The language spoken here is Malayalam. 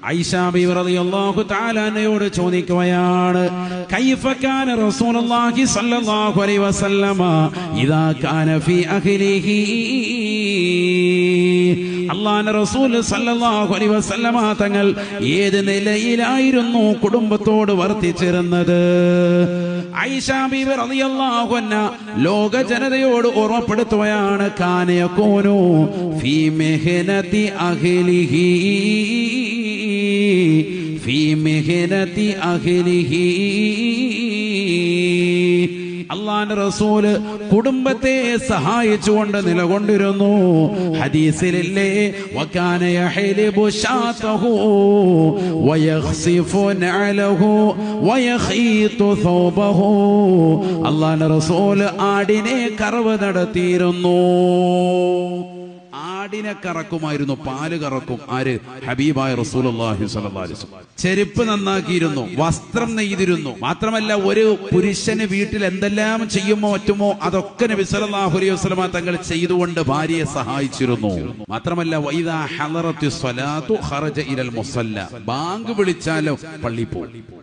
ആയിഷ ബീവി റളിയല്ലാഹു തആല അൻഹയോട് ചോദിക്കുകയാണ്, കൈഫ കാന റസൂലുള്ളാഹി സ്വല്ലല്ലാഹു അലൈഹി വസല്ലമ ഇദാ കാന ഫീ അഹ്ലിഹി. അല്ലാഹുവിന്റെ റസൂൽ സ്വല്ലല്ലാഹു അലൈഹി വസല്ലമ തങ്ങൾ ഏത് നിലയിലായിരുന്നു കുടുംബത്തോട് വർത്തിച്ചിരുന്നത്? ആയിഷ ബീവി റളിയല്ലാഹു അൻഹ ലോക ജനതയോട് ഓർമ്മപ്പെടുത്തുകയാണ്, കാന യകൂനു ഫീ മിഹ്നതി അഹ്ലിഹി ഫീ മിഹ്നതി അഹ്ലിഹി. അല്ലാഹുവിന്റെ റസൂല് കുടുംബത്തെ സഹായിച്ചുകൊണ്ട് നിലകൊണ്ടിരുന്നു. ഹദീസിലില്ലേ, വകാന യഹ്ലിബു ശാതഹു വയഖ്സിഫു നഅലഹു വയഖീതു സൗബഹു. അല്ലാഹുവിന്റെ റസൂല് ആടിനെ കറവ് നടത്തിയിരുന്നു. ആടിനെ കറക്കുമായിരുന്നു, പാല് കറക്കും. ആര്? ഹബീബായ റസൂലുള്ളാഹി സ്വല്ലല്ലാഹു അലൈഹി വസല്ലം. ചെരുപ്പ് നന്നാക്കിയിരുന്നു, വസ്ത്രം നെയ്തിരുന്നു. മാത്രമല്ല, ഒരു പുരുഷന് വീട്ടിൽ എന്തെല്ലാം ചെയ്യുമോ ഒറ്റുമോ അതൊക്കെ നബി സല്ലല്ലാഹു അലൈഹി വസല്ലം തങ്ങൾ ചെയ്തുകൊണ്ട് ഭാര്യയെ സഹായിച്ചിരുന്നു. മാത്രമല്ല, വൈദാ ഹളറത്തി സ്വലാത്തു ഖറജ ഇലൽ മുസല്ല, ബാങ്ക് വിളിച്ചാലോ പള്ളിയിൽ പോകും.